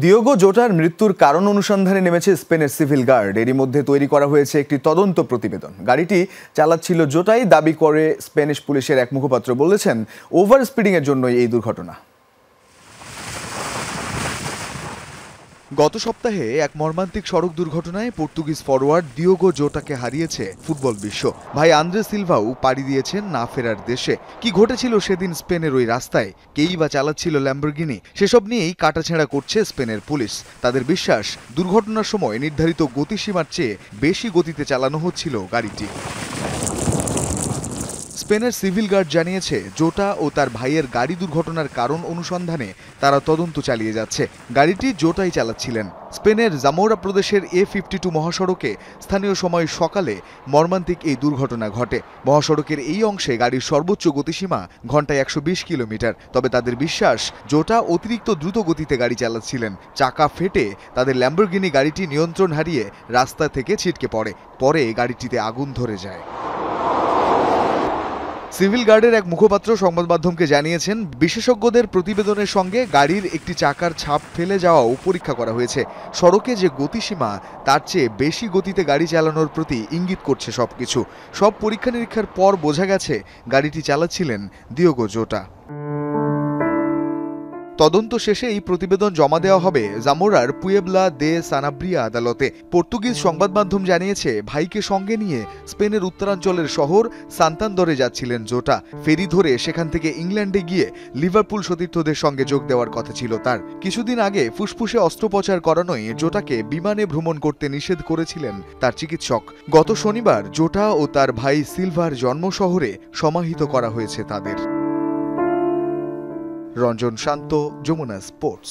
Diego জোটার মৃত্যুর কারণ অনুসন্ধানে নেমেছে স্পেনের সিভিল গার্ড। এরই মধ্যে তৈরি করা হয়েছে একটি তদন্ত প্রতিবেদন। গাড়িটি চালাচ্ছিল জোটাই দাবি করে স্প্যানিশ পুলিশের এক মুখপাত্র বলেছেন, ওভার স্পিডিং এর জন্যই এই দুর্ঘটনা। গত সপ্তাহে এক মর্মান্তিক সড়ক দুর্ঘটনায় পর্তুগিজ ফরওয়ার্ড ডিয়েগো জোটাকে হারিয়েছে ফুটবল বিশ্ব। ভাই আন্দ্রে সিলভাও পাড়ি দিয়েছেন না ফেরার দেশে। কি ঘটেছিল সেদিন স্পেনের ওই রাস্তায়, কেই বা চালাচ্ছিল ল্যাম্বরগিনি, সেসব নিয়েই কাটাছেঁড়া করছে স্পেনের পুলিশ। তাদের বিশ্বাস, দুর্ঘটনার সময় নির্ধারিত গতিসীমার চেয়ে বেশি গতিতে চালানো হচ্ছিল গাড়িটি। স্পেনের সিভিল গার্ড জানিয়েছে, জোটা ও তার ভাইয়ের গাড়ি দুর্ঘটনার কারণ অনুসন্ধানে তারা তদন্ত চালিয়ে যাচ্ছে। গাড়িটি জোটাই চালাচ্ছিলেন। স্পেনের জামোরা প্রদেশের A52 মহাসড়কে স্থানীয় সময় সকালে মর্মান্তিক এই দুর্ঘটনা ঘটে। মহাসড়কের এই অংশে গাড়ির সর্বোচ্চ গতিসীমা ঘন্টায় 120 কিলোমিটার। তবে তাদের বিশ্বাস, জোটা অতিরিক্ত দ্রুত গতিতে গাড়ি চালাচ্ছিলেন। চাকা ফেটে তাদের ল্যাম্বরগিনি গাড়িটি নিয়ন্ত্রণ হারিয়ে রাস্তা থেকে ছিটকে পড়ে। পরে গাড়িটিতে আগুন ধরে যায়। সিভিল গার্ডের এক মুখপাত্র সংবাদ মাধ্যমকে জানিয়েছেন, বিশেষজ্ঞদের প্রতিবেদনের সঙ্গে গাড়ির একটি চাকার ছাপ ফেলে যাওয়াও পরীক্ষা করা হয়েছে। সড়কে যে গতিসীমা তার চেয়ে বেশি গতিতে গাড়ি চালানোর প্রতি ইঙ্গিত করছে সবকিছু। সব পরীক্ষা নিরীক্ষার পর বোঝা গেছে গাড়িটি চালাচ্ছিলেন ডিয়েগো জোটা। তদন্ত শেষে এই প্রতিবেদন জমা দেওয়া হবে জামোরার পুয়েবলা দে সানাব্রিয়া আদালতে। পর্তুগিজ সংবাদ মাধ্যম জানিয়েছে, ভাইকে সঙ্গে নিয়ে স্পেনের উত্তরাঞ্চলের শহর সান্তান্দরে যাচ্ছিলেন জোটা। ফেরি ধরে সেখান থেকে ইংল্যান্ডে গিয়ে লিভারপুল সতীর্থদের সঙ্গে যোগ দেওয়ার কথা ছিল তার। কিছুদিন আগে ফুসফুসে অস্ত্রোপচার করানোয় জোটাকে বিমানে ভ্রমণ করতে নিষেধ করেছিলেন তার চিকিৎসক। গত শনিবার জোটা ও তার ভাই সিলভার জন্মশহরে সমাহিত করা হয়েছে তাদের। রঞ্জন শান্ত, যমুনা স্পোর্টস।